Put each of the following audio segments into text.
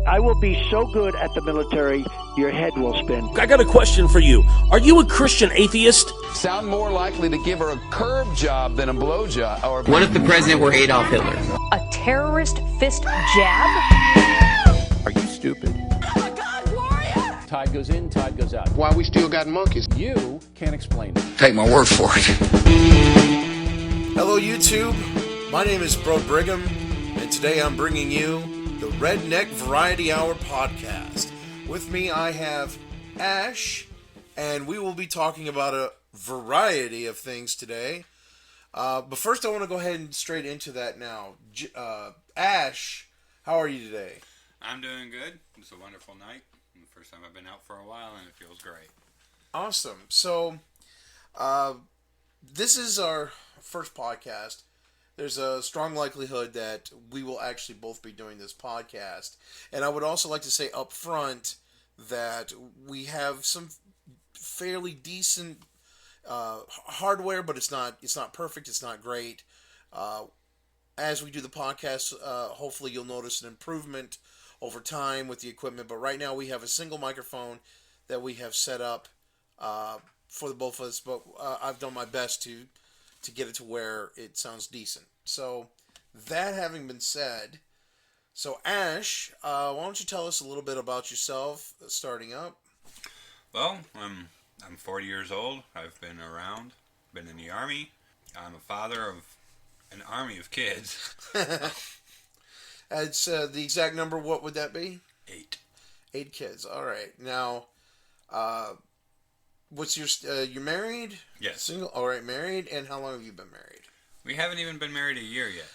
I will be so good at the military, your head will spin. I got a question for you. Are you a Christian atheist? Sound more likely to give her a curb job than a blow job. Or what if the president were Adolf Hitler? A terrorist fist jab? Are you stupid? Oh my God, Gloria! Tide goes in, tide goes out. Why we still got monkeys? You can't explain it. Take my word for it. Hello, YouTube. My name is Bro Brigham, and today I'm bringing you the Redneck Variety Hour podcast. With me, I have Ash, and we will be talking about a variety of things today. But first, I want to go ahead and straight into that now. Ash, how are you today? I'm doing good. It's a wonderful night. The first time I've been out for a while, and it feels great. Awesome. So, this is our first podcast. There's a strong likelihood that we will actually both be doing this podcast. And I would also like to say up front that we have some fairly decent hardware, but it's not perfect. It's not great. As we do the podcast, hopefully you'll notice an improvement over time with the equipment. But right now we have a single microphone that we have set up for the both of us. But I've done my best to get it to where it sounds decent. So, that having been said, so Ash, why don't you tell us a little bit about yourself, starting up? Well, I'm 40 years old. I've been around, been in the Army. I'm a father of an army of kids. It's the exact number, what would that be? 8. 8 kids, all right. Now, what's you're married? Yes. Single? All right, married. And how long have you been married? We haven't even been married a year yet.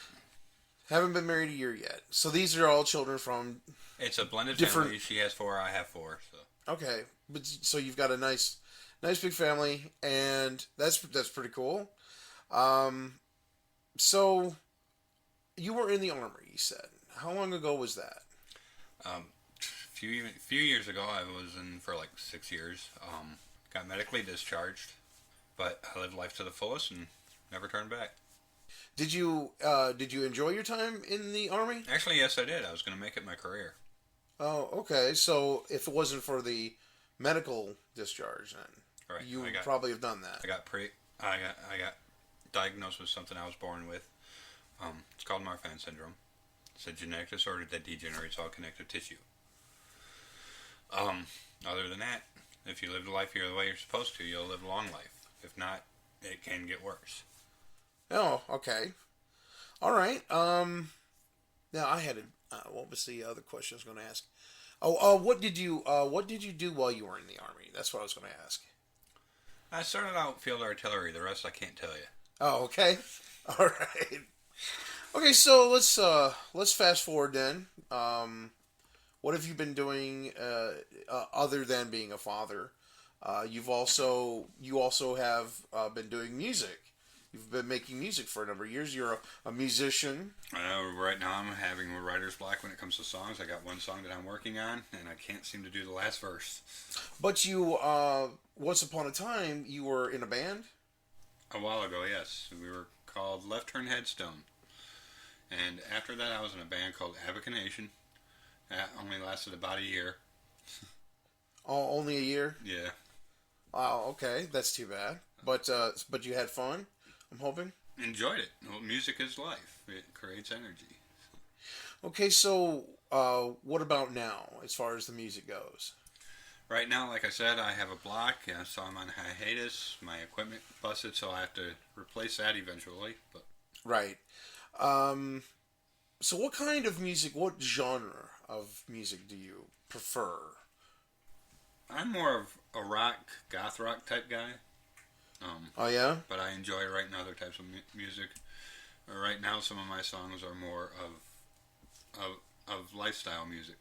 Haven't been married a year yet. So these are all children from... It's a blended different... family. She has 4, I have 4. So. Okay. But so you've got a nice big family, and that's pretty cool. So you were in the Army, you said. How long ago was that? Few years ago, I was in for like 6 years. Got medically discharged, but I lived life to the fullest and never turned back. Did you enjoy your time in the Army? Actually, yes, I did. I was going to make it my career. Oh, okay. So if it wasn't for the medical discharge, then right. you would probably have done that. I got diagnosed with something I was born with. It's called Marfan syndrome. It's a genetic disorder that degenerates all connective tissue. Other than that, if you live the life the way you're supposed to, you'll live a long life. If not, it can get worse. Oh, okay. All right. Now I had what was the other question I was going to ask? What did you do while you were in the Army? That's what I was going to ask. I started out field artillery. The rest I can't tell you. Oh, okay. All right. Okay, so let's fast forward then. What have you been doing other than being a father? You also have been doing music. You've been making music for a number of years. You're a musician. I know right now I'm having a writer's block when it comes to songs. I got one song that I'm working on, and I can't seem to do the last verse. But you, once upon a time, you were in a band? A while ago, yes. We were called Left Turn Headstone. And after that, I was in a band called Nation. That only lasted about a year. Oh, only a year? Yeah. Wow, okay. That's too bad. But you had fun, I'm hoping? Enjoyed it. Well, music is life. It creates energy. Okay, so what about now, as far as the music goes? Right now, like I said, I have a block, so I'm on hiatus. My equipment busted, so I have to replace that eventually. But right. So what kind of music, what genre of music do you prefer? I'm more of a goth rock type guy. Oh, yeah? But I enjoy writing other types of music. Right now, some of my songs are more of lifestyle music.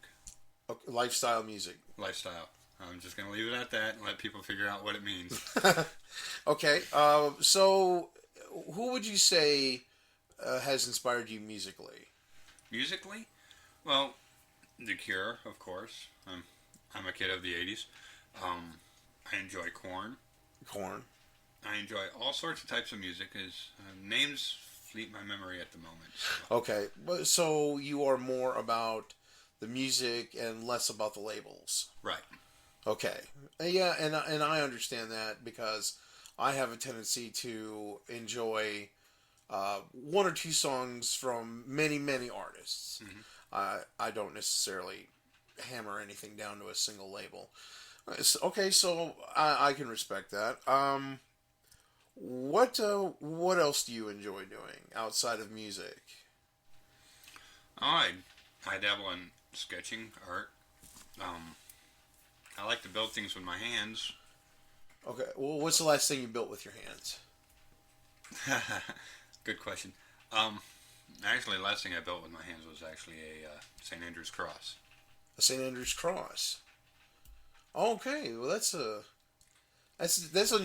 Okay, lifestyle music. Lifestyle. I'm just going to leave it at that and let people figure out what it means. Okay. So, who would you say has inspired you musically? Musically? Well, The Cure, of course. I'm a kid of the 80s. I enjoy Korn. I enjoy all sorts of types of music. Names fleet my memory at the moment. So. Okay. So you are more about the music and less about the labels. Right. Okay. Yeah, and I understand that because I have a tendency to enjoy one or two songs from many, many artists. I don't necessarily hammer anything down to a single label. Okay, so I can respect that. What else do you enjoy doing outside of music? Oh, I dabble in sketching, art. I like to build things with my hands. Okay, well, what's the last thing you built with your hands? Good question. Actually, the last thing I built with my hands was actually a St. Andrew's cross. A St. Andrew's cross. Okay, well that's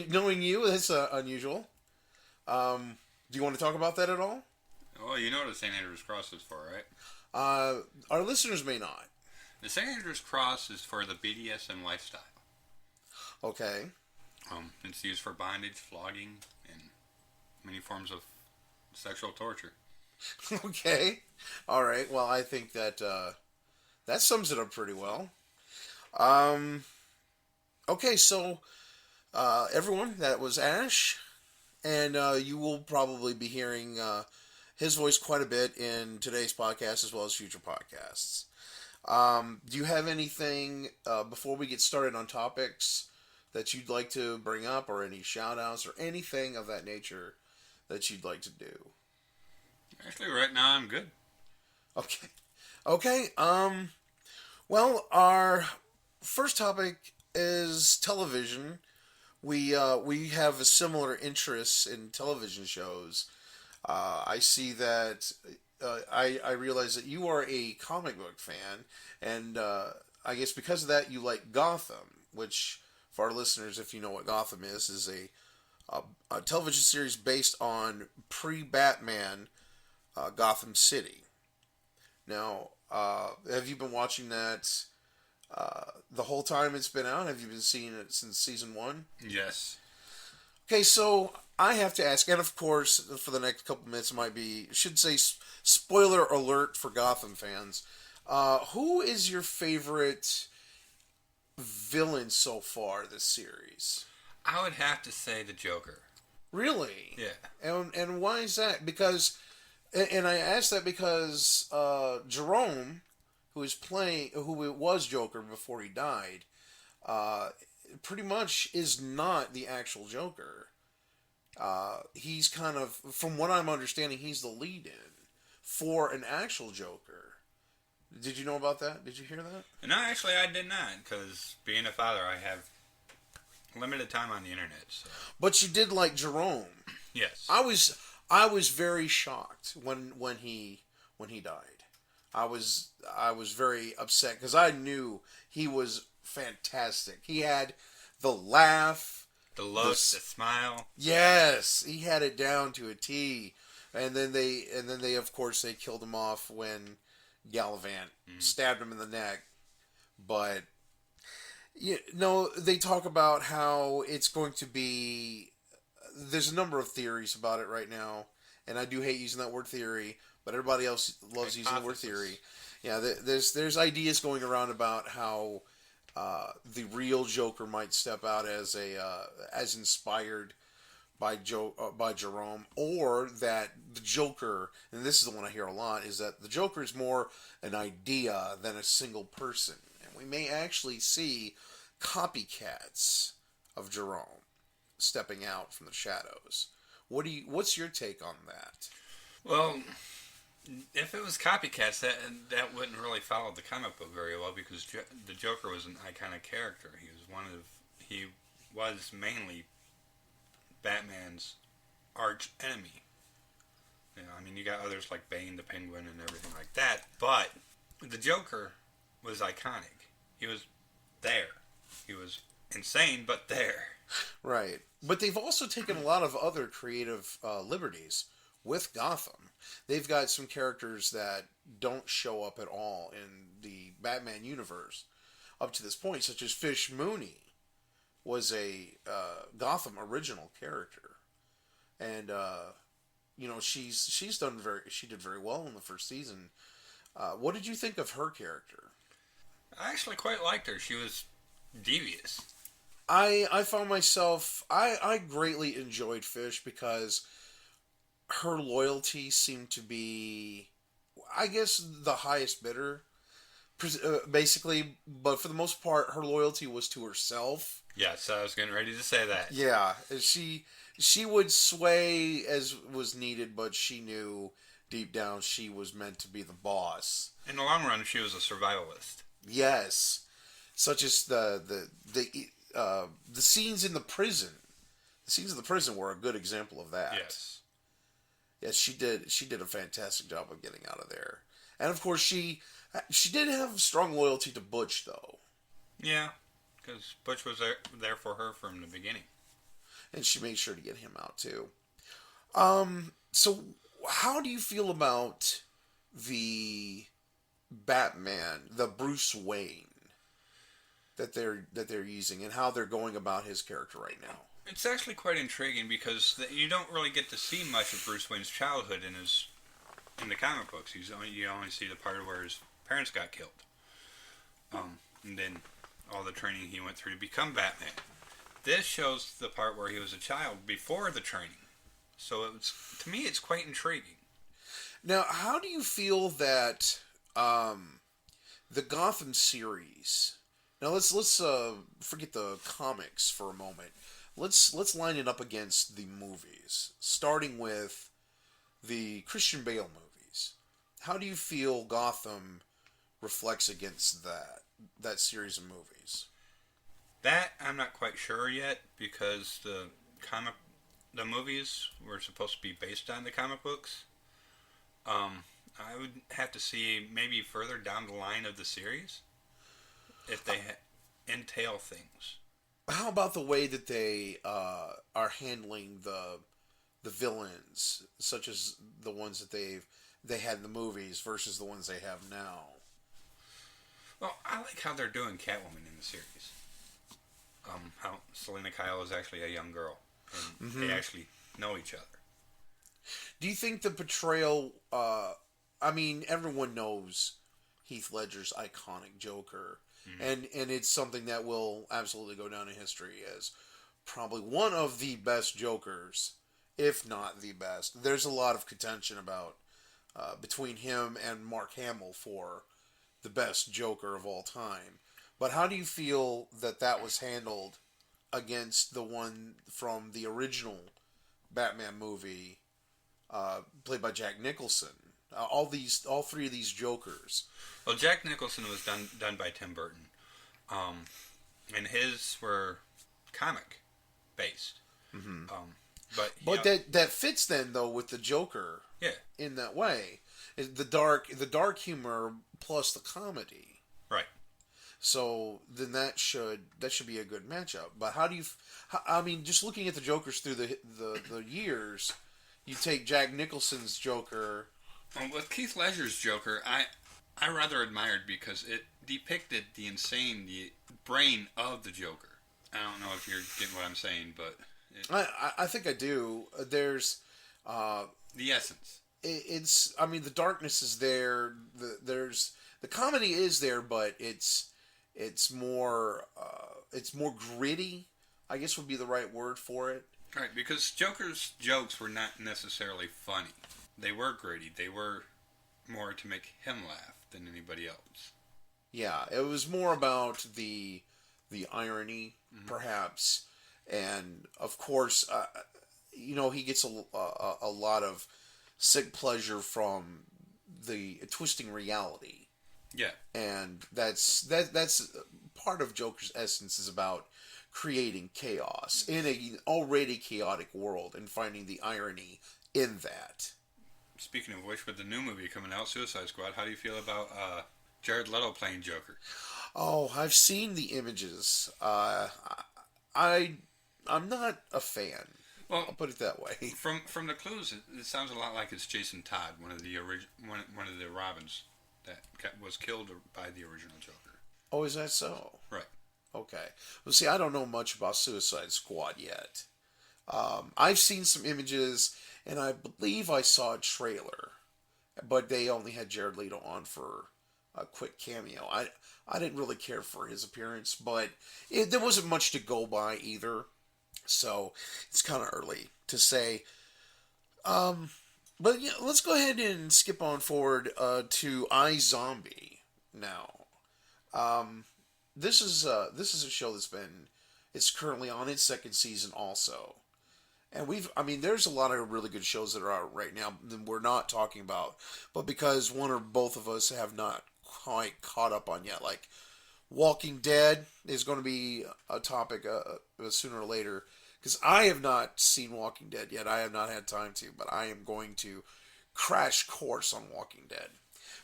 knowing you. That's unusual. Do you want to talk about that at all? Well, you know what the St. Andrew's cross is for, right? Our listeners may not. The St. Andrew's cross is for the BDSM lifestyle. Okay. It's used for bondage, flogging, and many forms of sexual torture. Okay. All right. Well, I think that that sums it up pretty well. Okay, so everyone, that was Ash, and you will probably be hearing his voice quite a bit in today's podcast as well as future podcasts. Do you have anything before we get started on topics that you'd like to bring up, or any shout outs, or anything of that nature that you'd like to do? Actually, right now I'm good. Okay. Okay. Well, our first topic is television. We have a similar interest in television shows. I see that. I realize that you are a comic book fan, and I guess because of that, you like Gotham, which, for our listeners, if you know what Gotham is a television series based on pre-Batman Gotham City. Now, have you been watching that the whole time it's been out? Have you been seeing it since season 1? Yes. Okay, so I have to ask, and of course, for the next couple minutes, should say spoiler alert for Gotham fans. Who is your favorite villain so far this series? I would have to say the Joker. Really? Yeah. And why is that? Because, and I ask that because Jerome, who was Joker before he died, pretty much is not the actual Joker. He's kind of, from what I'm understanding, he's the lead-in for an actual Joker. Did you know about that? Did you hear that? No, actually, I did not, because being a father, I have limited time on the internet. So. But you did like Jerome. Yes. I was very shocked when he died. I was very upset because I knew he was fantastic. He had the laugh, the look, the smile. Yes, he had it down to a T. And then they of course they killed him off when Gallivant stabbed him in the neck. But they talk about how it's going to be. There's a number of theories about it right now, and I do hate using that word theory, but everybody else loves using the word theory. Yeah, there's ideas going around about how the real Joker might step out as inspired by Jerome, or that the Joker, and this is the one I hear a lot, is that the Joker is more an idea than a single person, and we may actually see copycats of Jerome stepping out from the shadows. What's your take on that? Well, if it was copycats, that wouldn't really follow the comic book very well, because the Joker was an iconic character. He was mainly Batman's arch enemy. You got others like Bane, the Penguin, and everything like that, but the Joker was iconic. He was there. He was insane, but there. Right. But they've also taken a lot of other creative liberties with Gotham. They've got some characters that don't show up at all in the Batman universe up to this point, such as Fish Mooney was a Gotham original character, and she did very well in the first season. What did you think of her character? I actually quite liked her. She was devious. I found myself, I greatly enjoyed Fish because her loyalty seemed to be, I guess, the highest bidder, basically, but for the most part, her loyalty was to herself. Yes, I was getting ready to say that. Yeah, she would sway as was needed, but she knew deep down she was meant to be the boss. In the long run, she was a survivalist. Yes, such as the scenes in the prison. The scenes in the prison were a good example of that. Yes. Yes, she did. She did a fantastic job of getting out of there, and of course she did have strong loyalty to Butch, though. Yeah, because Butch was there for her from the beginning, and she made sure to get him out too. So how do you feel about the Batman, the Bruce Wayne that they're using, and how they're going about his character right now? It's actually quite intriguing because you don't really get to see much of Bruce Wayne's childhood in the comic books. You only see the part where his parents got killed, and then all the training he went through to become Batman. This shows the part where he was a child before the training. So to me, it's quite intriguing. Now, how do you feel that the Gotham series? Now let's forget the comics for a moment. Let's line it up against the movies, starting with the Christian Bale movies. How do you feel Gotham reflects against that series of movies? That I'm not quite sure yet because the movies were supposed to be based on the comic books. I would have to see maybe further down the line of the series if they entail things. How about the way that they are handling the villains, such as the ones that they had in the movies versus the ones they have now? Well, I like how they're doing Catwoman in the series. How Selena Kyle is actually a young girl, and they actually know each other. Do you think the portrayal? I mean, everyone knows Heath Ledger's iconic Joker. And it's something that will absolutely go down in history as probably one of the best Jokers, if not the best. There's a lot of contention about between him and Mark Hamill for the best Joker of all time. But how do you feel that was handled against the one from the original Batman movie, played by Jack Nicholson? All three of these Jokers. Well, Jack Nicholson was done by Tim Burton, and his were comic based. But that fits then though with the Joker. Yeah. In that way, the dark humor plus the comedy. Right. So then that should be a good matchup. But how do you? I mean, just looking at the Jokers through the years, you take Jack Nicholson's Joker. Well, with Keith Ledger's Joker, I rather admired because it depicted the brain of the Joker. I don't know if you're getting what I'm saying, but I think I do. There's the essence. I mean, the darkness is there. The comedy is there, but it's more gritty, I guess would be the right word for it. Right, because Joker's jokes were not necessarily funny. They were gritty. They were more to make him laugh than anybody else. Yeah, it was more about the irony, perhaps, and of course, he gets a lot of sick pleasure from the twisting reality. Yeah, and that's part of Joker's essence is about creating chaos in an already chaotic world and finding the irony in that. Speaking of which, with the new movie coming out, Suicide Squad, how do you feel about Jared Leto playing Joker? Oh, I've seen the images. I'm not a fan. Well, I'll put it that way. From the clues, it sounds a lot like it's Jason Todd, one of the Robins that was killed by the original Joker. Oh, is that so? Right. Okay. Well, see, I don't know much about Suicide Squad yet. I've seen some images, and I believe I saw a trailer. but they only had Jared Leto on for a quick cameo. I didn't really care for his appearance, but there wasn't much to go by either, so it's kind of early to say. But yeah, let's go ahead and skip on forward to iZombie now. This is a show it's currently on its second season also. And there's a lot of really good shows that are out right now that we're not talking about, but because one or both of us have not quite caught up on yet, like Walking Dead is going to be a topic sooner or later, because I have not seen Walking Dead yet. I have not had time to, but I am going to crash course on Walking Dead.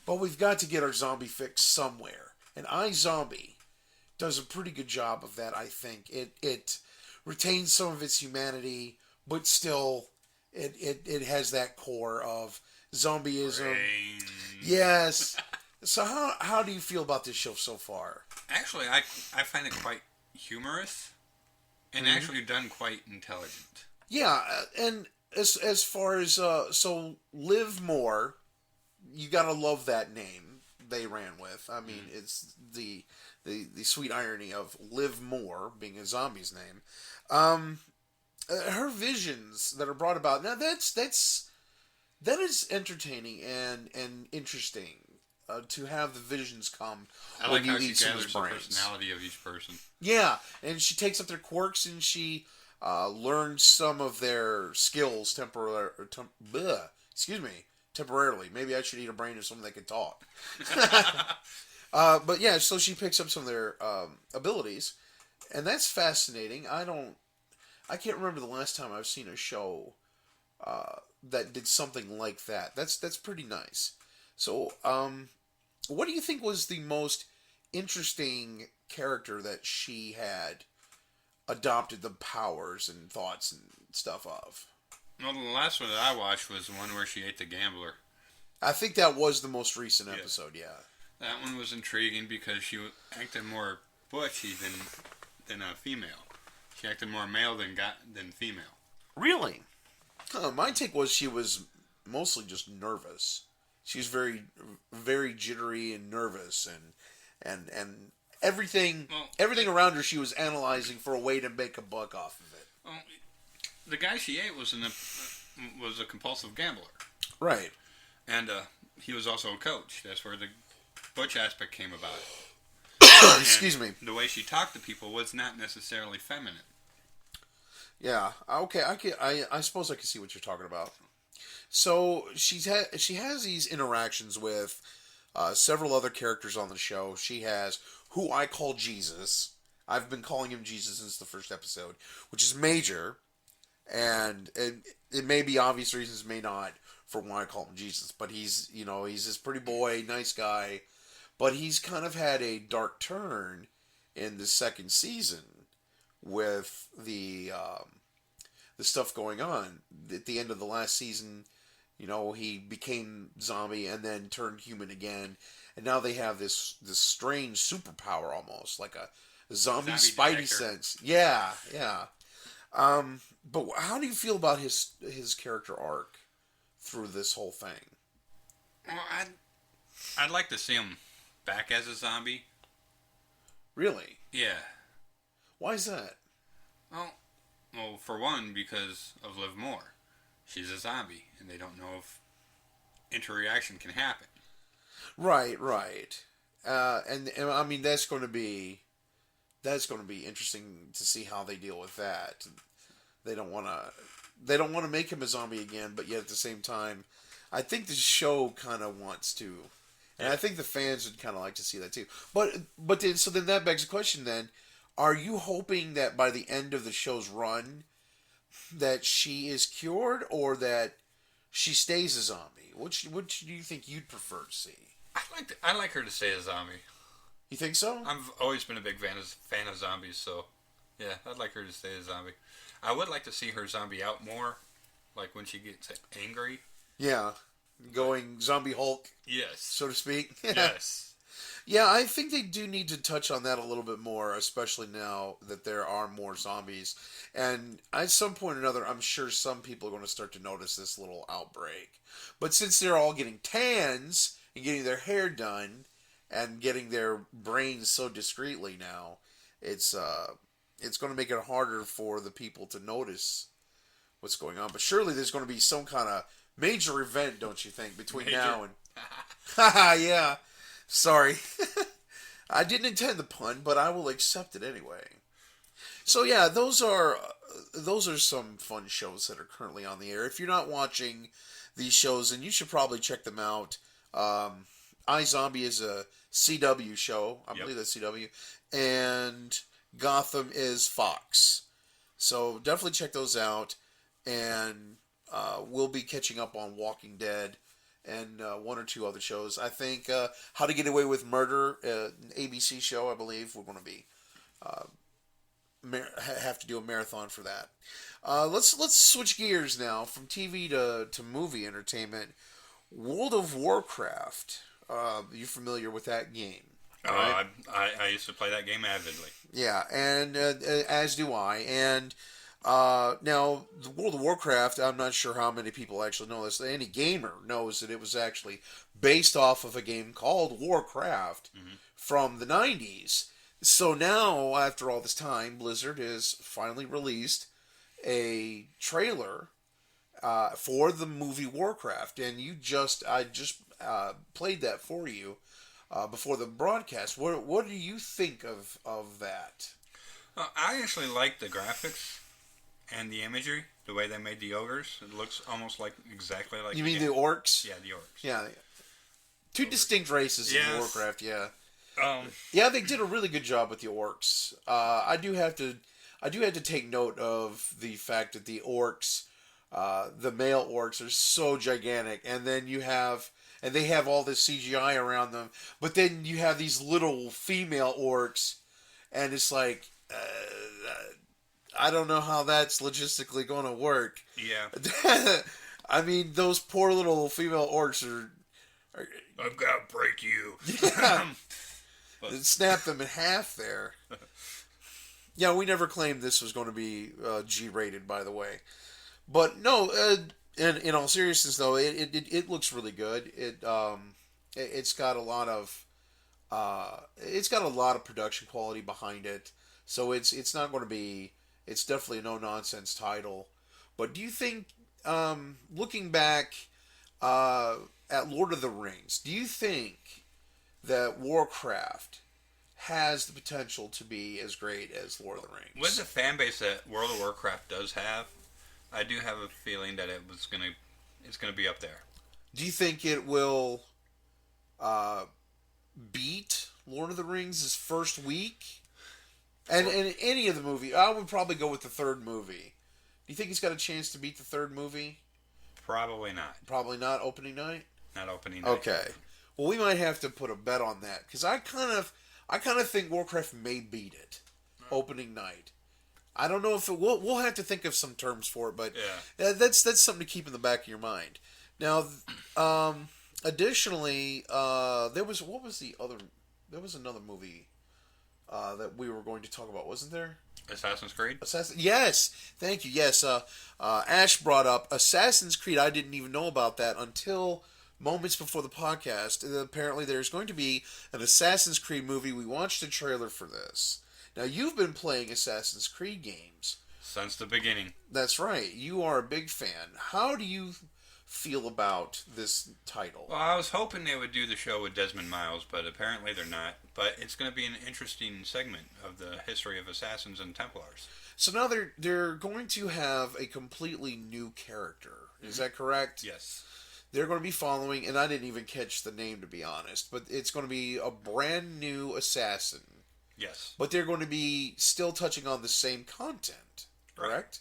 But we've got to get our zombie fix somewhere, and iZombie does a pretty good job of that, I think. It retains some of its humanity, but still, it has that core of zombieism. Brain. Yes. So how do you feel about this show so far? Actually, I find it quite humorous and actually done quite intelligent. Yeah, and as far as so Live More, you gotta love that name they ran with. I mean, it's the sweet irony of Live More being a zombie's name. Her visions that are brought about, now that is entertaining and interesting to have the visions come I when like you how she eat someone's gathers the brains. personality of each person. Yeah, and she takes up their quirks and she learns some of their skills temporarily. Maybe I should eat a brain of someone that can talk. But yeah, so she picks up some of their abilities, and that's fascinating. I can't remember the last time I've seen a show that did something like that. That's pretty nice. So, what do you think was the most interesting character that she had adopted the powers and thoughts and stuff of? Well, the last one that I watched was the one where she ate the gambler. I think that was the most recent episode, yeah. That one was intriguing because she acted more butchy than a female. She acted more male than female. Really? My take was she was mostly just nervous. She was very, very jittery and nervous, and everything around her she was analyzing for a way to make a buck off of it. Well, the guy she ate was a compulsive gambler. Right. And he was also a coach. That's where the butch aspect came about. Excuse me. The way she talked to people was not necessarily feminine. Yeah. Okay. I suppose I can see what you're talking about. So she has these interactions with several other characters on the show. She has who I call Jesus. I've been calling him Jesus since the first episode, which is Major, and it may be obvious reasons, may not, for why I call him Jesus. But he's this pretty boy, nice guy, but he's kind of had a dark turn in the second season with the stuff going on at the end of the last season. He became zombie and then turned human again, and now they have this strange superpower, almost like a zombie Spidey detector. sense. Yeah. But how do you feel about his character arc through this whole thing? Well, I'd like to see him back as a zombie. Really? Yeah. Why is that? Well, for one, because of Liv Moore. She's a zombie, and they don't know if interreaction can happen. Right. And I mean that's going to be interesting to see how they deal with that. They don't want to make him a zombie again, but yet at the same time, I think the show kind of wants to, and I think the fans would kind of like to see that too. But then that begs the question: then, are you hoping that by the end of the show's run, that she is cured or that she stays a zombie? Which do you think you'd prefer to see? I like her to stay a zombie. You think so? I've always been a big fan of zombies, so yeah, I'd like her to stay a zombie. I would like to see her zombie out more, like when she gets angry. Yeah, going zombie Hulk. Yes. So to speak. Yes. Yeah, I think they do need to touch on that a little bit more, especially now that there are more zombies. And at some point or another, I'm sure some people are going to start to notice this little outbreak. But since they're all getting tans and getting their hair done and getting their brains so discreetly now, it's going to make it harder for the people to notice what's going on. But surely there's going to be some kind of major event, don't you think, between now and... Haha, yeah. Sorry. I didn't intend the pun, but I will accept it anyway. So yeah, those are some fun shows that are currently on the air. If you're not watching these shows, then you should probably check them out. iZombie is a CW show. I believe that's CW. And Gotham is Fox. So definitely check those out. And we'll be catching up on Walking Dead and one or two other shows. I think How to Get Away with Murder, an ABC show, I believe. We're going to be have to do a marathon for that. Let's switch gears now from TV to movie entertainment. World of Warcraft. You familiar with that game? Right? I used to play that game avidly. Yeah, and as do I. And now, the World of Warcraft, I'm not sure how many people actually know this. Any gamer knows that it was actually based off of a game called Warcraft from the 90s. So now, after all this time, Blizzard has finally released a trailer for the movie Warcraft. And I just played that for you before the broadcast. What do you think of that? I actually like the graphics and the imagery, the way they made the ogres. It looks almost exactly like... You mean the orcs? Yeah, the orcs. Yeah. Two distinct races in Warcraft, yeah. Yeah, they did a really good job with the orcs. I do have to take note of the fact that the orcs, the male orcs, are so gigantic, and then they have all this CGI around them, but then you have these little female orcs, and it's like... I don't know how that's logistically going to work. Yeah. I mean, those poor little female orcs are I've got to break you. Yeah. Snap them in half there. Yeah, we never claimed this was going to be G-rated, by the way. But no, in all seriousness, though, it looks really good. It's got a lot of production quality behind it. So it's not going to be... It's definitely a no-nonsense title. But do you think, looking back at Lord of the Rings, do you think that Warcraft has the potential to be as great as Lord of the Rings? With the fan base that World of Warcraft does have, I do have a feeling that it's gonna be up there. Do you think it will beat Lord of the Rings' first week? And in any of the movie, I would probably go with the third movie. Do you think he's got a chance to beat the third movie? Probably not. Probably not opening night? Not opening night. Okay. Well, we might have to put a bet on that, because I kind of think Warcraft may beat it opening night. I don't know if it will. We'll have to think of some terms for it, but that's something to keep in the back of your mind. Now, additionally, there was another movie that we were going to talk about, wasn't there? Assassin's Creed? Yes, thank you. Yes, Ash brought up Assassin's Creed. I didn't even know about that until moments before the podcast. Apparently, there's going to be an Assassin's Creed movie. We watched the trailer for this. Now, you've been playing Assassin's Creed games since the beginning. That's right. You are a big fan. How do you feel about this title? Well, I was hoping they would do the show with Desmond Miles, but apparently they're not. But it's going to be an interesting segment of the history of Assassins and Templars. So now they're going to have a completely new character. Is that correct? Yes. They're going to be following, and I didn't even catch the name to be honest, but it's going to be a brand new assassin. Yes. But they're going to be still touching on the same content, correct?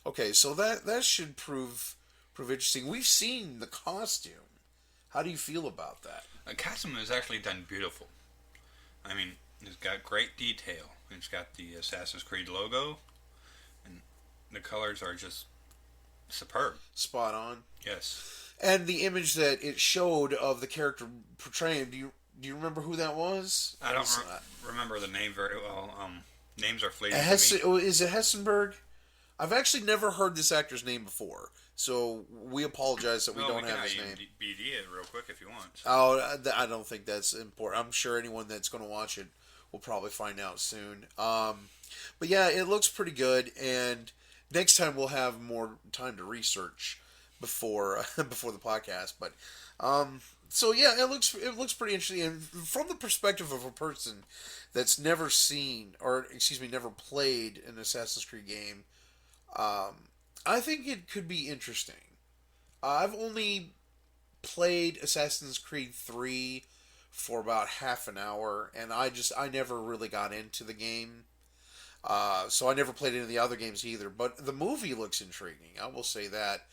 Right. Okay, so that should prove interesting. We've seen the costume. How do you feel about that? The costume is actually done beautiful. I mean, it's got great detail. It's got the Assassin's Creed logo, and the colors are just superb. Spot on. Yes. And the image that it showed of the character portraying, do Do you remember who that was? I don't remember the name very well. Names are fleeting. Is it Hessenberg? I've actually never heard this actor's name before, so we apologize that we don't have his name. BD it real quick if you want. Oh, I don't think that's important. I'm sure anyone that's going to watch it will probably find out soon. But yeah, it looks pretty good, and next time we'll have more time to research before the podcast. But so yeah, it looks pretty interesting, and from the perspective of a person that's never never played an Assassin's Creed game. I think it could be interesting. I've only played Assassin's Creed 3 for about half an hour, and I never really got into the game. So I never played any of the other games either. But the movie looks intriguing. I will say that.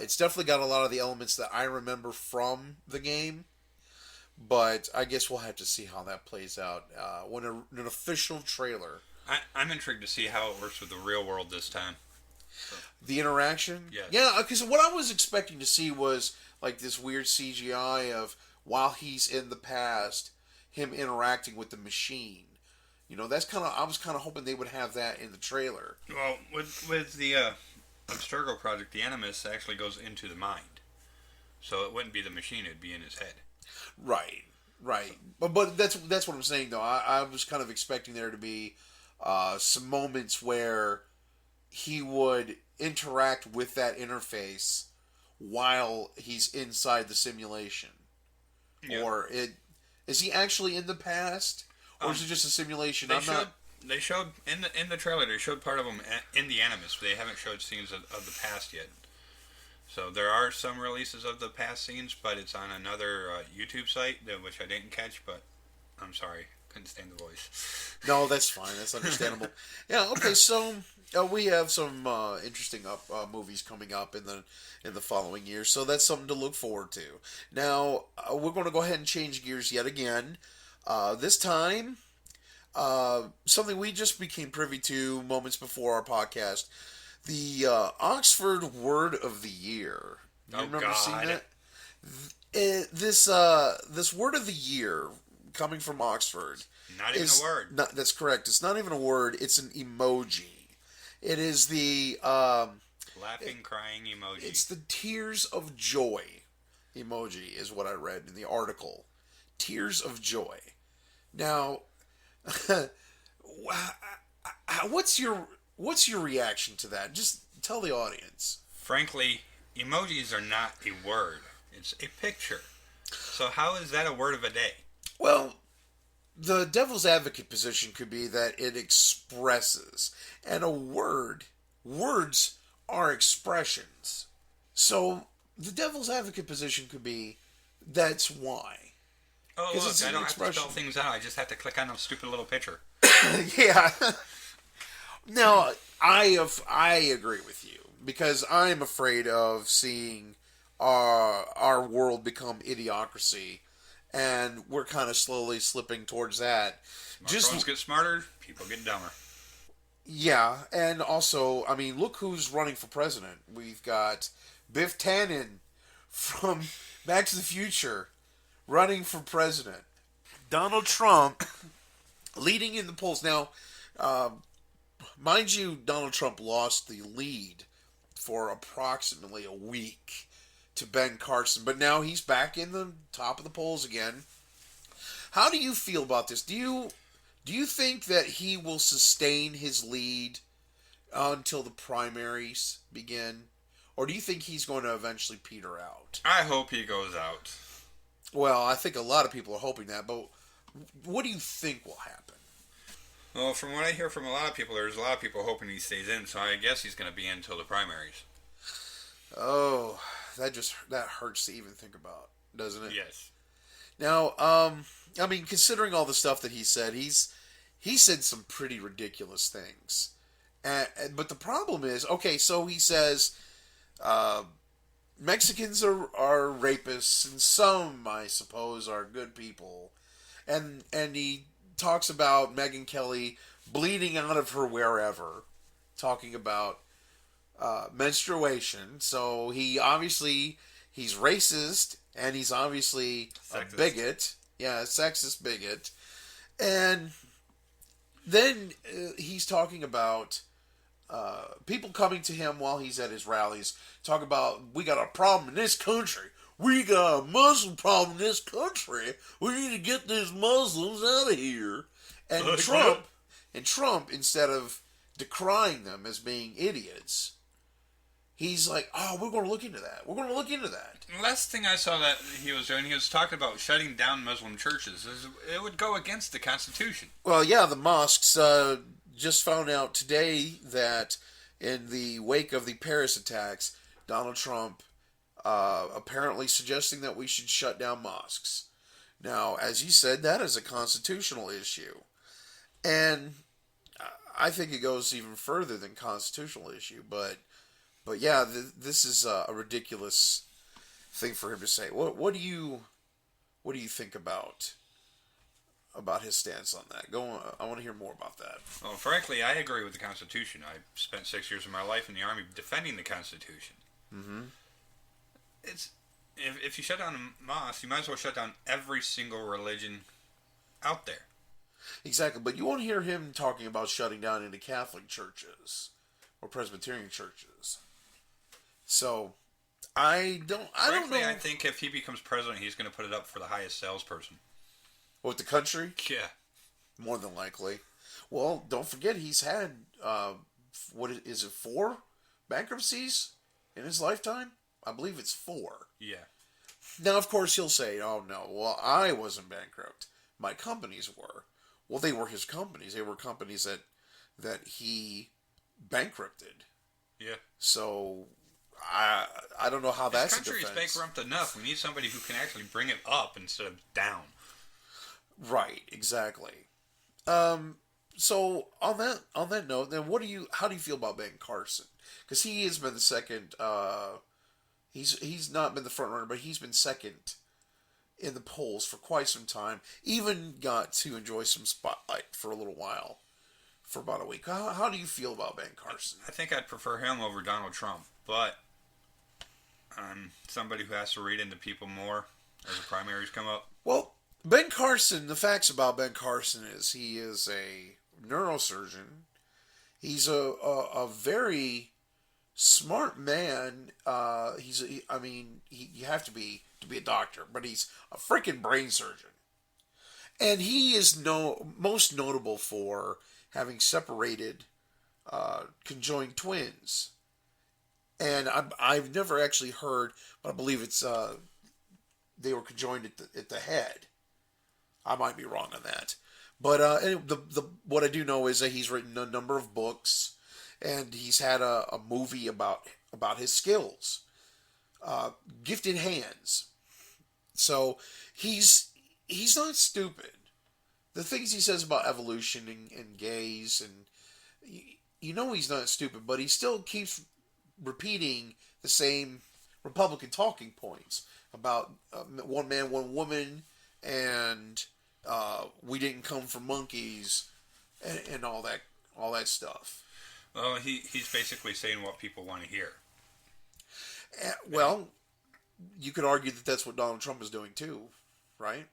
It's definitely got a lot of the elements that I remember from the game. But I guess we'll have to see how that plays out when an official trailer. I'm intrigued to see how it works with the real world this time. So. The interaction? Yes. Yeah, because what I was expecting to see was like this weird CGI of while he's in the past, him interacting with the machine. You know, I was kind of hoping they would have that in the trailer. Well, with the Abstergo project, the Animus actually goes into the mind. So it wouldn't be the machine, it'd be in his head. Right. But that's what I'm saying, though. I was kind of expecting there to be some moments where he would interact with that interface while he's inside the simulation. Yeah. Or is he actually in the past, or is it just a simulation? They showed in the trailer. They showed part of him in the Animus. But they haven't showed scenes of the past yet. So there are some releases of the past scenes, but it's on another YouTube site which I didn't catch. But I'm sorry. Couldn't stand the voice. No, that's fine. That's understandable. Yeah. Okay. So we have some interesting movies coming up in the following year, so that's something to look forward to. Now we're going to go ahead and change gears yet again. This time, something we just became privy to moments before our podcast: the Oxford Word of the Year. You remember seeing that? This Word of the Year. Coming from Oxford. Not even a word. That's correct. It's not even a word. It's an emoji. It is the... laughing, crying emoji. It's the tears of joy emoji is what I read in the article. Tears of joy. Now, what's your reaction to that? Just tell the audience. Frankly, emojis are not a word. It's a picture. So how is that a word of a day? Well, the devil's advocate position could be that it expresses, and words are expressions. So the devil's advocate position could be that's why. Oh, look, I don't have to spell things out. I just have to click on a stupid little picture. Yeah. No, I agree with you because I'm afraid of seeing our world become idiocracy. And we're kind of slowly slipping towards that. Smartphones get smarter, people get dumber. Yeah, and also, I mean, look who's running for president. We've got Biff Tannen from Back to the Future running for president. Donald Trump leading in the polls. Now, mind you, Donald Trump lost the lead for approximately a week to Ben Carson, but now he's back in the top of the polls again. How do you feel about this? Do you think that he will sustain his lead until the primaries begin, or do you think he's going to eventually peter out? I hope he goes out. Well, I think a lot of people are hoping that, but what do you think will happen? Well, from what I hear from a lot of people, there's a lot of people hoping he stays in, so I guess he's going to be in until the primaries. Oh, that hurts to even think about, doesn't it? Yes. Now, I mean, considering all the stuff that he said, he said some pretty ridiculous things. But the problem is, okay, so he says Mexicans are rapists, and some, I suppose, are good people. And he talks about Megyn Kelly bleeding out of her wherever, talking about menstruation. So he's racist, and he's obviously sexist. A bigot. Yeah, a sexist bigot. And then he's talking about people coming to him while he's at his rallies, talk about, we got a problem in this country. We got a Muslim problem in this country. We need to get these Muslims out of here. And Trump, instead of decrying them as being idiots, he's like, oh, we're going to look into that. We're going to look into that. The last thing I saw that he was doing, he was talking about shutting down Muslim churches. It would go against the Constitution. Well, yeah, the mosques just found out today that in the wake of the Paris attacks, Donald Trump apparently suggesting that we should shut down mosques. Now, as you said, that is a constitutional issue. And I think it goes even further than constitutional issue. But yeah, this is a ridiculous thing for him to say. What do you think about his stance on that? Go on. I want to hear more about that. Well, frankly, I agree with the Constitution. I spent 6 years of my life in the Army defending the Constitution. Mm-hmm. If you shut down a mosque, you might as well shut down every single religion out there. Exactly, but you won't hear him talking about shutting down any Catholic churches or Presbyterian churches. So, I don't know. I think if he becomes president, he's going to put it up for the highest salesperson. What, the country? Yeah. More than likely. Well, don't forget he's had, what is it, 4 bankruptcies in his lifetime? I believe it's 4. Yeah. Now, of course, he'll say, oh, no, well, I wasn't bankrupt. My companies were. Well, they were his companies. They were companies that he bankrupted. Yeah. So, I don't know how that's a defense. His country is bankrupt enough. We need somebody who can actually bring it up instead of down. Right, exactly. So on that note, then how do you feel about Ben Carson? Because he has been the second. He's not been the front runner, but he's been second in the polls for quite some time. Even got to enjoy some spotlight for a little while, for about a week. How do you feel about Ben Carson? I think I'd prefer him over Donald Trump, but I'm somebody who has to read into people more as the primaries come up. Well, Ben Carson, the facts about Ben Carson is he is a neurosurgeon. He's a very smart man. You have to be a doctor, but he's a freaking brain surgeon. And he is most notable for having separated conjoined twins. And I've never actually heard, but I believe it's they were conjoined at the head. I might be wrong on that. But what I do know is that he's written a number of books, and he's had a movie about his skills. Gifted hands. So he's not stupid. The things he says about evolution and gays, and he's not stupid, but he still keeps repeating the same Republican talking points about one man, one woman, and we didn't come from monkeys, and all that stuff. Well, he's basically saying what people want to hear. Well, you could argue that that's what Donald Trump is doing too, right?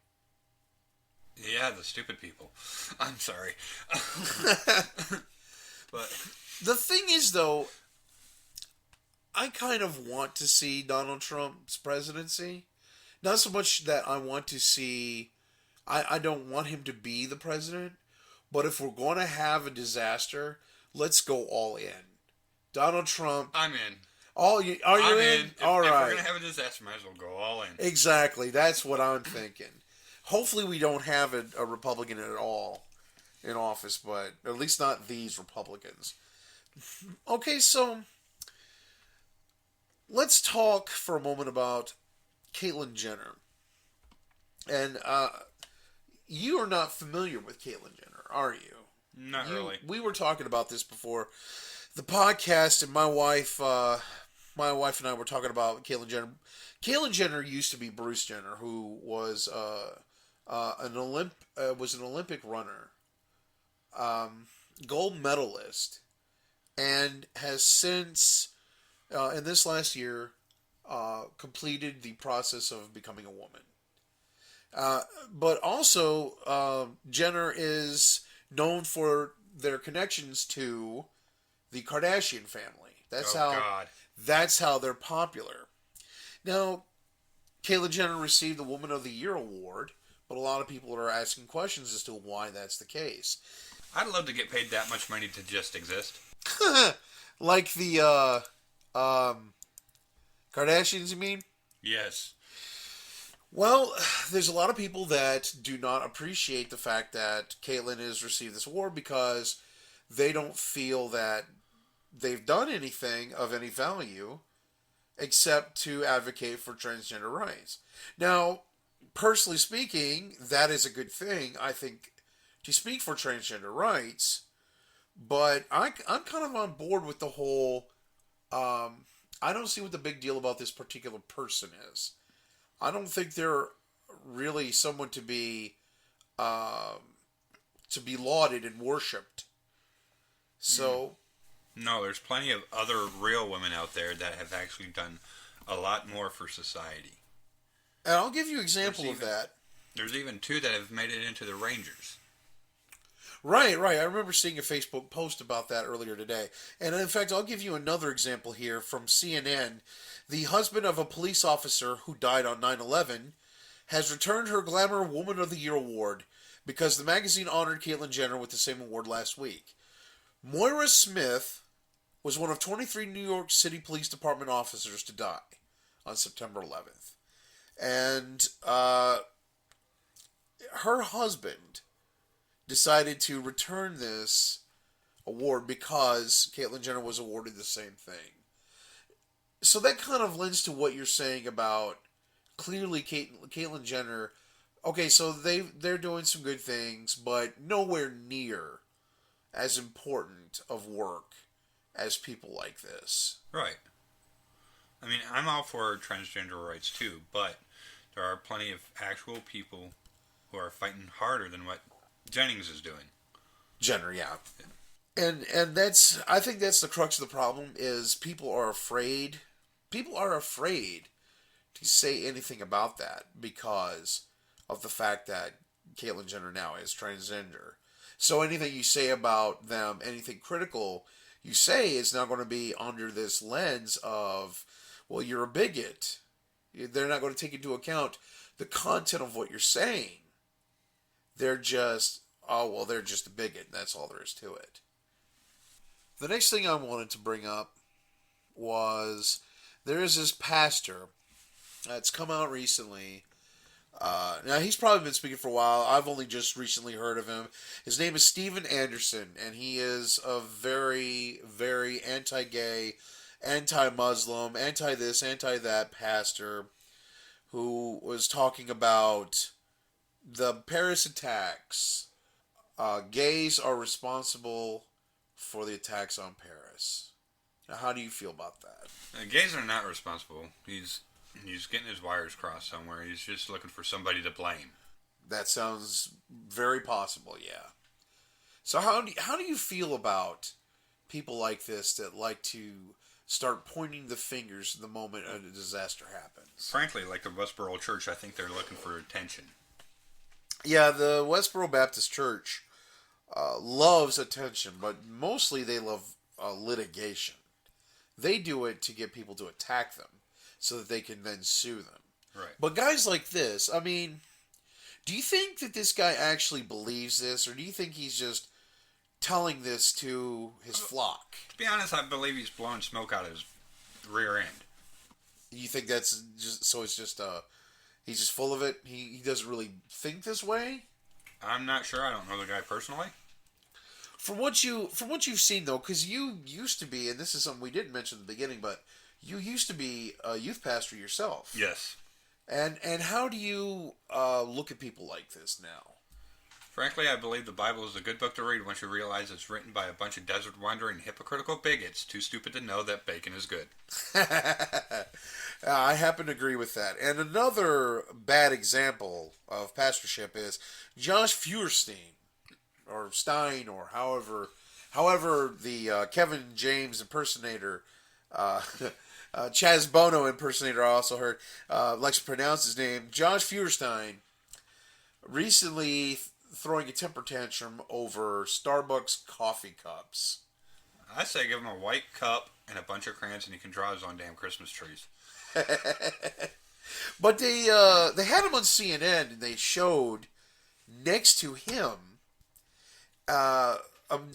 Yeah, the stupid people. I'm sorry. But the thing is, though, I kind of want to see Donald Trump's presidency. Not so much that I want to see... I don't want him to be the president, but if we're going to have a disaster, let's go all in. Donald Trump... I'm in. Are you in? All right. If we're going to have a disaster, might as well go all in. Exactly. That's what I'm thinking. Hopefully we don't have a Republican at all in office, but at least not these Republicans. Okay, so let's talk for a moment about Caitlyn Jenner. And you are not familiar with Caitlyn Jenner, are you? Not really. We were talking about this before the podcast, and my wife and I were talking about Caitlyn Jenner. Caitlyn Jenner used to be Bruce Jenner, who was an Olympic runner, gold medalist, and has since in this last year completed the process of becoming a woman. But also, Jenner is known for their connections to the Kardashian family. That's how they're popular. Now, Caitlyn Jenner received the Woman of the Year award, but a lot of people are asking questions as to why that's the case. I'd love to get paid that much money to just exist. Like the Kardashians, you mean? Yes. Well, there's a lot of people that do not appreciate the fact that Caitlyn has received this award because they don't feel that they've done anything of any value except to advocate for transgender rights. Now, personally speaking, that is a good thing, I think, to speak for transgender rights, but I'm kind of on board with the whole, I don't see what the big deal about this particular person is. I don't think they're really someone to be lauded and worshipped. So, no, there's plenty of other real women out there that have actually done a lot more for society. And I'll give you an example of that. There's even 2 that have made it into the Rangers. Right. I remember seeing a Facebook post about that earlier today. And in fact, I'll give you another example here from CNN. The husband of a police officer who died on 9/11 has returned her Glamour Woman of the Year award because the magazine honored Caitlyn Jenner with the same award last week. Moira Smith was one of 23 New York City Police Department officers to die on September 11th. And her husband decided to return this award because Caitlyn Jenner was awarded the same thing. So that kind of lends to what you're saying about clearly Caitlyn Jenner. Okay, so they're doing some good things, but nowhere near as important of work as people like this. Right. I mean, I'm all for transgender rights too, but there are plenty of actual people who are fighting harder than what Jennings is doing. Jenner, yeah. And I think that's the crux of the problem is people are afraid to say anything about that because of the fact that Caitlyn Jenner now is transgender. So anything you say about them, anything critical you say is now going to be under this lens of, well, you're a bigot. They're not going to take into account the content of what you're saying. They're just, they're just a bigot. And that's all there is to it. The next thing I wanted to bring up was there is this pastor that's come out recently. Now, he's probably been speaking for a while. I've only just recently heard of him. His name is Stephen Anderson, and he is a very, very anti-gay, anti-Muslim, anti-this, anti-that pastor who was talking about the Paris attacks. Gays are responsible for the attacks on Paris. Now, how do you feel about that? Gays are not responsible. He's getting his wires crossed somewhere. He's just looking for somebody to blame. That sounds very possible, yeah. So how do you feel about people like this that like to start pointing the fingers the moment a disaster happens? Frankly, like the Westboro Church, I think they're looking for attention. Yeah, the Westboro Baptist Church loves attention, but mostly they love litigation. They do it to get people to attack them so that they can then sue them. Right. But guys like this, I mean, do you think that this guy actually believes this, or do you think he's just telling this to his flock? To be honest, I believe he's blowing smoke out of his rear end. You think that's just, so it's just, he's just full of it? He doesn't really think this way? I'm not sure. I don't know the guy personally. From what you've seen, though, because you used to be, and this is something we didn't mention at the beginning, but you used to be a youth pastor yourself. Yes. And how do you look at people like this now? Frankly, I believe the Bible is a good book to read once you realize it's written by a bunch of desert-wandering, hypocritical bigots too stupid to know that bacon is good. I happen to agree with that. And another bad example of pastorship is Josh Feuerstein, or Stein, or however the Kevin James impersonator, Chaz Bono impersonator I also heard, likes to pronounce his name. Josh Feuerstein recently throwing a temper tantrum over Starbucks coffee cups. I say give him a white cup and a bunch of crayons, and he can draw his own damn Christmas trees. But they had him on CNN, and they showed next to him an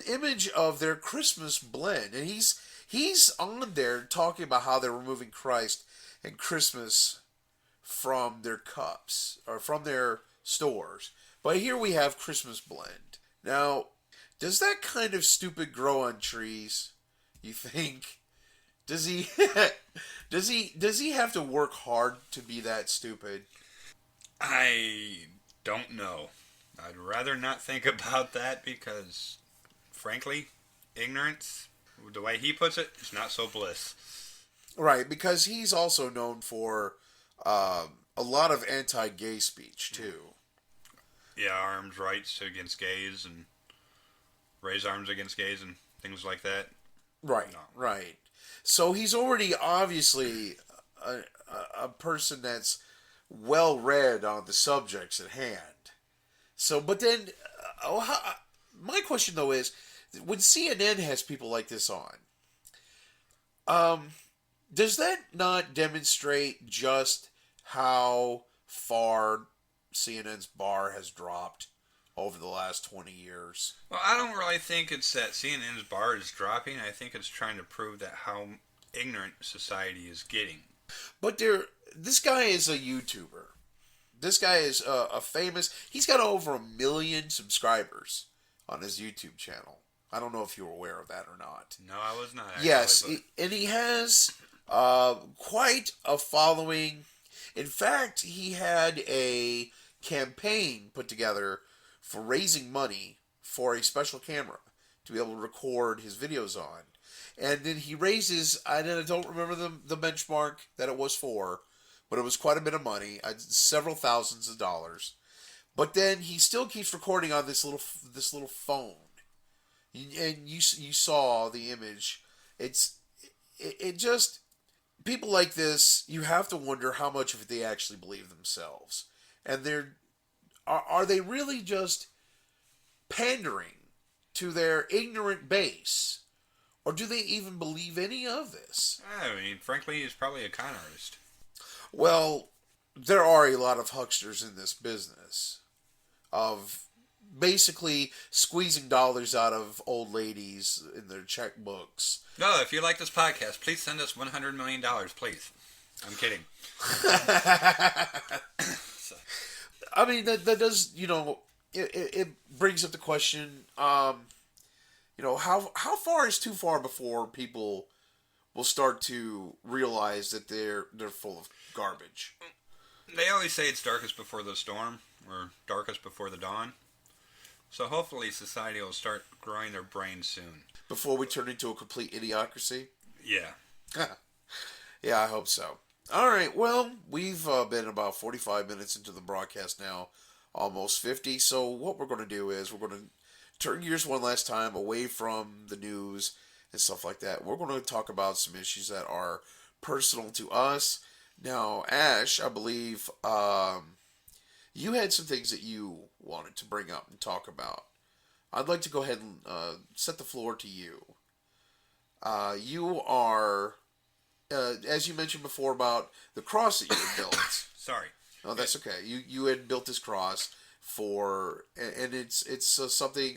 image of their Christmas blend, and he's on there talking about how they're removing Christ and Christmas from their cups or from their stores. But here we have Christmas blend. Now, does that kind of stupid grow on trees? You think? Does he does he have to work hard to be that stupid? I don't know. I'd rather not think about that because, frankly, ignorance, the way he puts it, is not so bliss. Right, because he's also known for a lot of anti-gay speech too. Yeah, arms rights against gays and raise arms against gays and things like that. Right, No. right. So he's already obviously a person that's well read on the subjects at hand. So, but then, my question though is, when CNN has people like this on, does that not demonstrate just how far CNN's bar has dropped over the last 20 years? Well, I don't really think it's that CNN's bar is dropping. I think it's trying to prove that how ignorant society is getting. But this guy is a YouTuber. This guy is a famous... He's got over 1 million subscribers on his YouTube channel. I don't know if you were aware of that or not. No, I was not. Actually, Yes, but... and he has quite a following. In fact, he had a campaign put together for raising money for a special camera to be able to record his videos on. And then he raises, I don't remember the benchmark that it was for, but it was quite a bit of money, several thousands of dollars. But then he still keeps recording on this little phone. And you saw the image. It just, people like this, you have to wonder how much of it they actually believe themselves. And are they really just pandering to their ignorant base? Or do they even believe any of this? I mean, frankly, he's probably a con artist. Well, there are a lot of hucksters in this business of basically squeezing dollars out of old ladies in their checkbooks. No, if you like this podcast, please send us $100 million, please. I'm kidding. I mean, that does, it brings up the question, how far is too far before people will start to realize that they're full of garbage? They always say it's darkest before the storm, or darkest before the dawn. So hopefully society will start growing their brains soon. Before we turn into a complete idiocracy? Yeah. Yeah, I hope so. All right, well, we've been about 45 minutes into the broadcast now, almost 50. So what we're going to do is we're going to turn gears one last time away from the news and stuff like that. We're going to talk about some issues that are personal to us. Now, Ash, I believe you had some things that you wanted to bring up and talk about. I'd like to go ahead and set the floor to you. You are, as you mentioned before about the cross that you had built. Sorry. No, that's okay. You had built this cross and it's something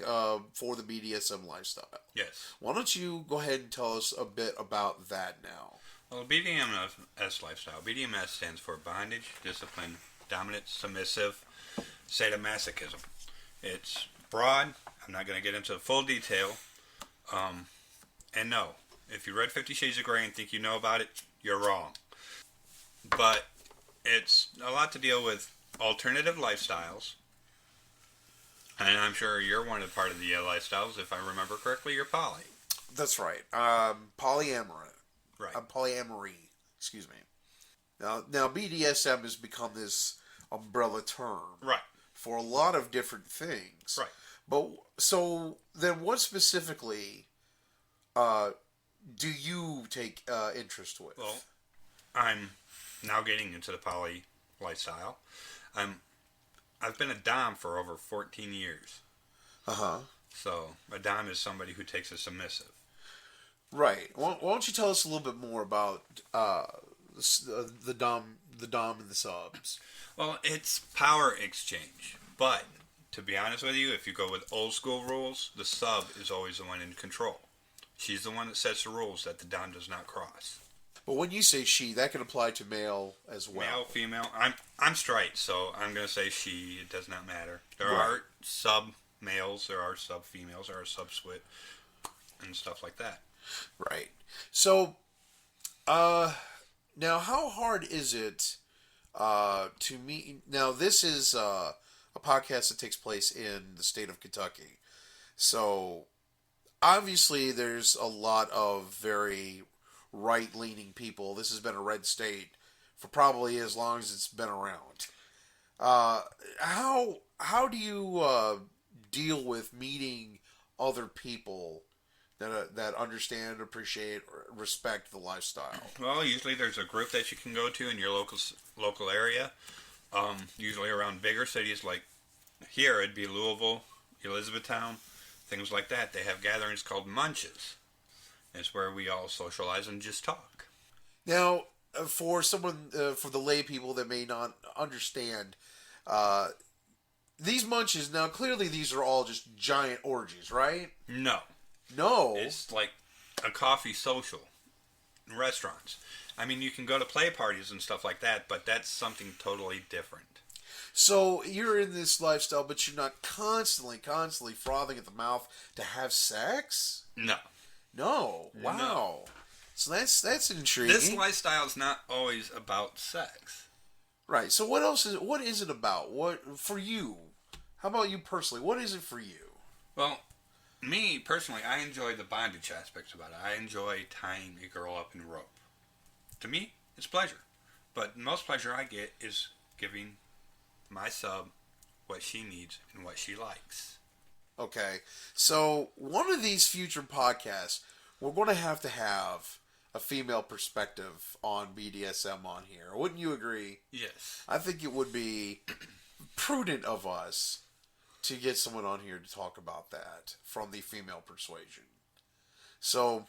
for the BDSM lifestyle. Yes. Why don't you go ahead and tell us a bit about that now? Well, BDMS lifestyle. BDMS stands for bondage, discipline, dominant, submissive, sadomasochism. It's broad. I'm not going to get into the full detail. And no, if you read 50 Shades of Grey and think you know about it, you're wrong. But it's a lot to deal with alternative lifestyles. And I'm sure you're one of the part of the lifestyles. If I remember correctly, you're poly. That's right. Polyamory. Right. Polyamory. Excuse me. Now BDSM has become this umbrella term. Right. For a lot of different things. Right. But so then, what specifically do you take interest with? Well, I'm now getting into the poly lifestyle. I'm I've been a dom for over 14 years. So a dom is somebody who takes a submissive. Right. Why don't you tell us a little bit more about the dom and the subs? Well, it's power exchange. But to be honest with you, if you go with old school rules, the sub is always the one in control. She's the one that sets the rules that the dom does not cross. But when you say she, that can apply to male as well. Male, female. I'm straight, so I'm going to say she. It does not matter. There Right. are sub males, there are sub females, there are sub swit, and stuff like that. Right. So, now how hard is it to meet? Now, this is a podcast that takes place in the state of Kentucky. So, obviously, there's a lot of very right-leaning people. This has been a red state for probably as long as it's been around. How do you deal with meeting other people that understand, appreciate, or respect the lifestyle? Well, usually there's a group that you can go to in your local area. Usually around bigger cities like here, it'd be Louisville, Elizabethtown, things like that. They have gatherings called munches. It's where we all socialize and just talk. Now, for someone, for the lay people that may not understand, these munches, now clearly these are all just giant orgies, right? No. No. It's like a coffee social in restaurants. I mean, you can go to play parties and stuff like that, but that's something totally different. So you're in this lifestyle, but you're not constantly frothing at the mouth to have sex? No. No. Wow. No. So that's intriguing. This lifestyle is not always about sex. Right. So what is it about? What for you? How about you personally? What is it for you? Well, me personally, I enjoy the bondage aspects about it. I enjoy tying a girl up in rope. To me, it's pleasure. But the most pleasure I get is giving my sub what she needs and what she likes. Okay. So one of these future podcasts, we're going to have a female perspective on BDSM on here. Wouldn't you agree? Yes. I think it would be prudent of us to get someone on here to talk about that from the female persuasion. So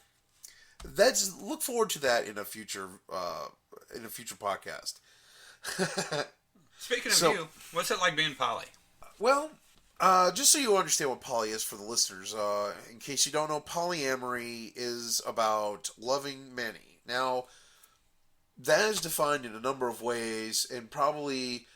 look forward to that in a future podcast. Speaking of you, what's it like being poly? Well, just so you understand what poly is for the listeners, in case you don't know, polyamory is about loving many. Now, that is defined in a number of ways, and probably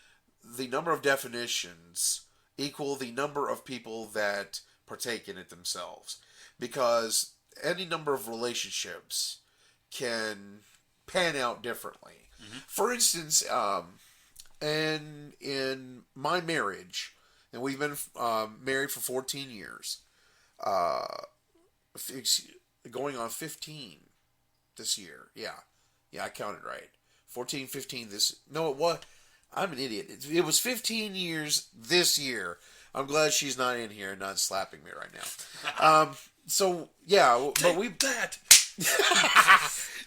the number of definitions equal the number of people that partake in it themselves. Because any number of relationships can pan out differently. Mm-hmm. For instance, in my marriage, and we've been married for 14 years, going on 15 this year. Yeah, I counted right. 14, 15 this... No, it was... I'm an idiot. It was 15 years this year. I'm glad she's not in here and not slapping me right now. So, yeah, but we... that!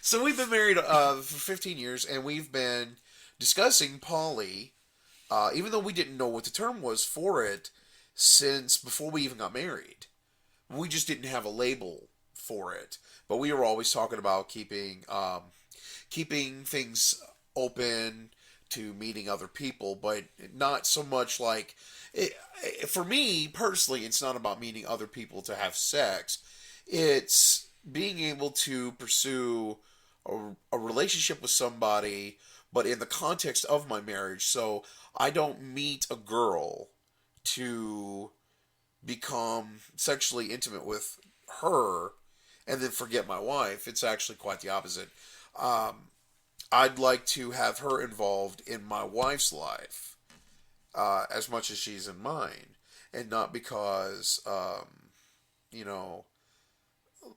So we've been married for 15 years, and we've been discussing poly, even though we didn't know what the term was for it, since before we even got married. We just didn't have a label for it. But we were always talking about keeping things open to meeting other people, but not so much like... for me, personally, it's not about meeting other people to have sex. It's being able to pursue a relationship with somebody, but in the context of my marriage. So I don't meet a girl to become sexually intimate with her and then forget my wife. It's actually quite the opposite. I'd like to have her involved in my wife's life as much as she's in mine, and not because,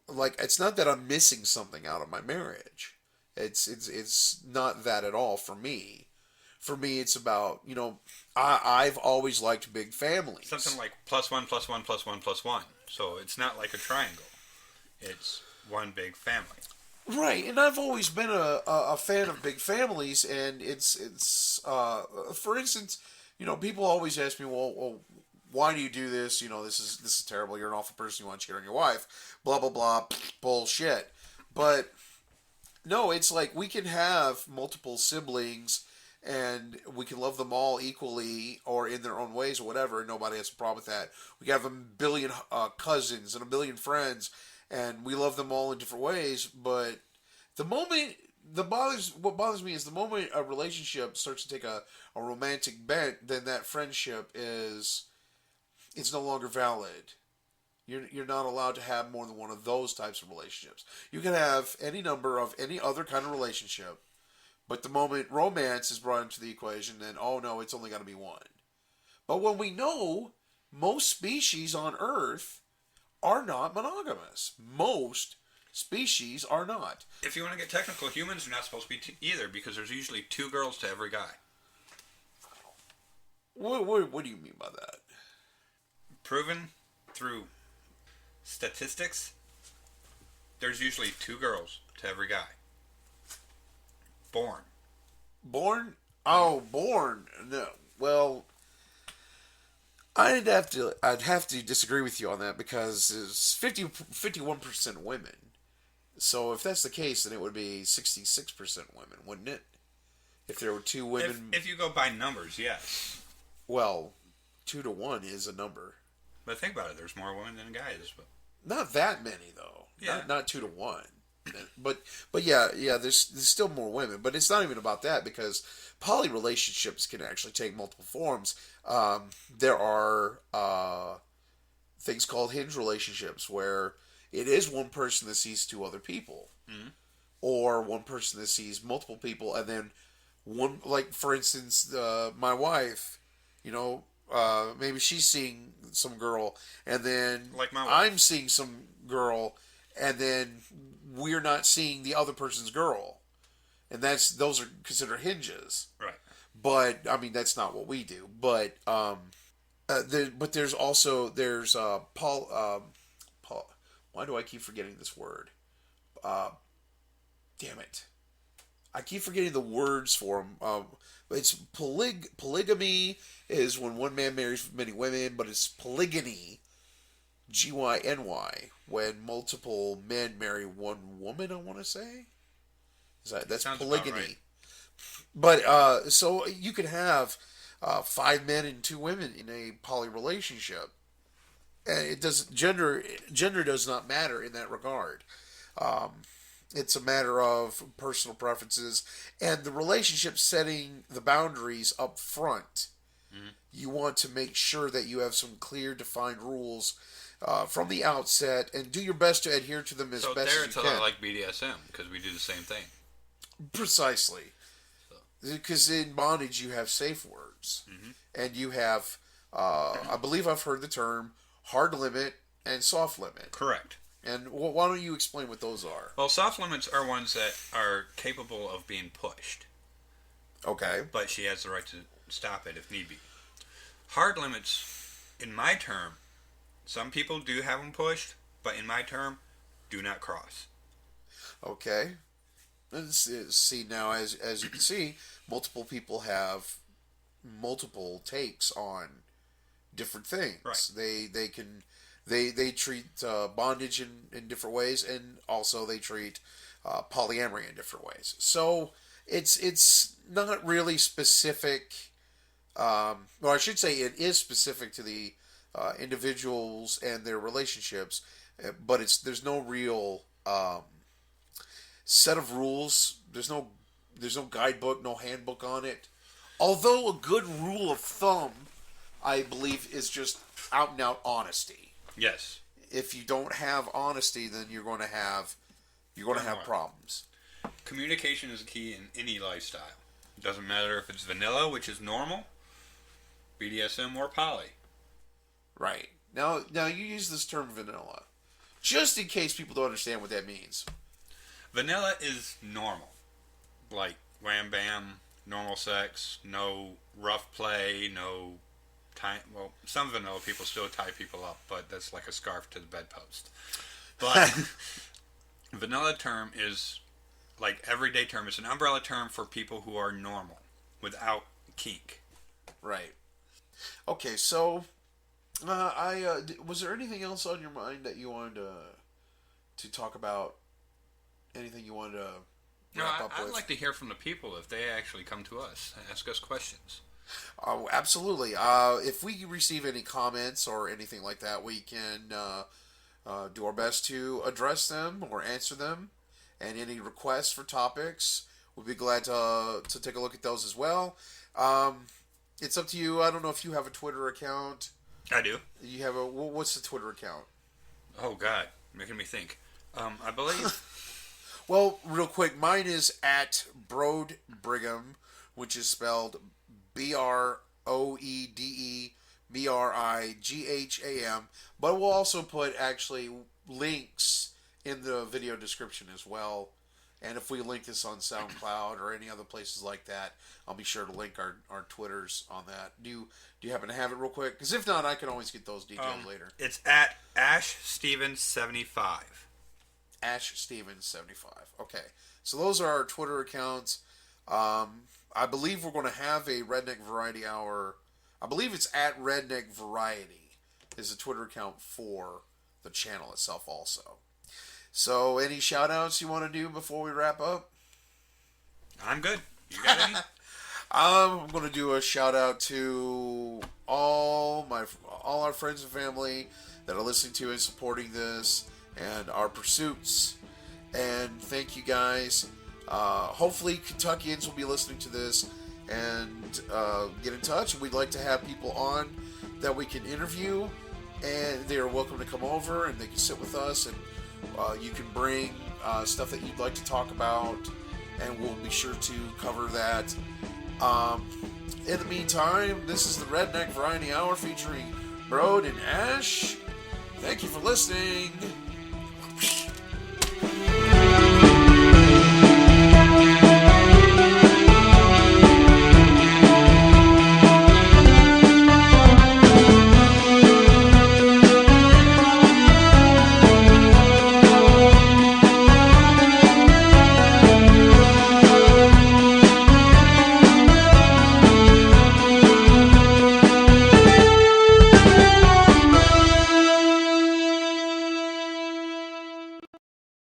like, it's not that I'm missing something out of my marriage. It's not that at all for me. For me, it's about, I've always liked big families. Something like +1, +1, +1, +1. So it's not like a triangle. It's one big family. Right, and I've always been a fan of big families, and it's for instance, people always ask me, well, why do you do this? This is terrible. You're an awful person. You want to cheat on your wife. Blah, blah, blah. Bullshit. But no, it's like we can have multiple siblings and we can love them all equally or in their own ways or whatever, and nobody has a problem with that. We can have a billion cousins and a billion friends, and we love them all in different ways. But what bothers me is the moment a relationship starts to take a romantic bent, then that friendship it's no longer valid. You're not allowed to have more than one of those types of relationships. You can have any number of any other kind of relationship, but the moment romance is brought into the equation, then, oh no, it's only got to be one. But when we know most species on Earth are not monogamous. Most species are not. If you want to get technical, humans are not supposed to be either, because there's usually 2 girls to every guy. What do you mean by that? Proven through statistics, there's usually 2 girls to every guy. Born? Oh, born. No. Well, I'd have to disagree with you on that, because it's 51% women. So if that's the case, then it would be 66% women, wouldn't it? If there were 2 women. If you go by numbers, yes. Well, 2 to 1 is a number. But think about it. There's more women than guys. But not that many, though. Yeah. Not 2 to 1. But yeah. There's still more women. But it's not even about that, because poly relationships can actually take multiple forms. There are things called hinge relationships, where it is one person that sees 2 other people, or one person that sees multiple people, and then one, like for instance, my wife, maybe she's seeing some girl, and then like my wife. I'm seeing some girl, and then we're not seeing the other person's girl, and those are considered hinges. Right. But I mean, that's not what we do. But there's Paul. Why do I keep forgetting this word? Damn it. I keep forgetting the words for them. It's polygamy is when one man marries many women, but it's polygyny, Gyny, when multiple men marry one woman, I want to say. That's Sounds polygyny. about right. But, so you could have 5 men and 2 women in a poly relationship. And gender does not matter in that regard. It's a matter of personal preferences and the relationship setting the boundaries up front. Mm-hmm. You want to make sure that you have some clear, defined rules from the outset, and do your best to adhere to them as best as you can. So there it's a lot like BDSM, because we do the same thing. Precisely. Because in bondage you have safe words. Mm-hmm. And you have, I believe I've heard the term, hard limit and soft limit. Correct. And why don't you explain what those are? Well, soft limits are ones that are capable of being pushed. Okay. But she has the right to stop it if need be. Hard limits, in my term, some people do have them pushed, but in my term, do not cross. Okay. Let's see now, as you can see, multiple people have multiple takes on different things. Right. They treat bondage in different ways, and also they treat polyamory in different ways. So it's not really specific. Well, I should say it is specific to the individuals and their relationships, but there's no real set of rules. There's no guidebook, no handbook on it. Although a good rule of thumb, I believe, is just out and out honesty. Yes. If you don't have honesty, then you're going to have problems. Communication is a key in any lifestyle. It doesn't matter if it's vanilla, which is normal, BDSM, or poly. Right. Now you use this term vanilla, just in case people don't understand what that means. Vanilla is normal, like wham bam, normal sex, no rough play, no. Well, some vanilla people still tie people up, but that's like a scarf to the bedpost. But vanilla term is like everyday term. It's an umbrella term for people who are normal, without kink. Right. Okay, so was there anything else on your mind that you wanted to talk about? Anything you wanted to wrap up with? I'd like to hear from the people if they actually come to us, ask us questions. Oh, absolutely. If we receive any comments or anything like that, we can do our best to address them or answer them. And any requests for topics, we'll be glad to take a look at those as well. It's up to you. I don't know if you have a Twitter account. I do. You have what's the Twitter account? Oh, God. Making me think. I believe... Well, real quick, mine is at Broad Brigham, which is spelled BROEDEBRIGHAM. But we'll also put actually links in the video description as well. And if we link this on SoundCloud or any other places like that, I'll be sure to link our Twitters on that. Do you happen to have it real quick? Because if not, I can always get those details later. It's at AshStevens75. Ash Stevens 75. Okay, so those are our Twitter accounts. I believe we're going to have a Redneck Variety Hour. I believe it's at Redneck Variety is a Twitter account for the channel itself also. So any shout outs you want to do before we wrap up? I'm good. You got any? I'm going to do a shout out to all our friends and family that are listening to and supporting this and our pursuits. And thank you guys. Hopefully Kentuckians will be listening to this and get in touch. We'd like to have people on that we can interview, and they are welcome to come over and they can sit with us, and you can bring stuff that you'd like to talk about, and we'll be sure to cover that. In the meantime, this is the Redneck Variety Hour featuring Broad and Ash. Thank you for listening.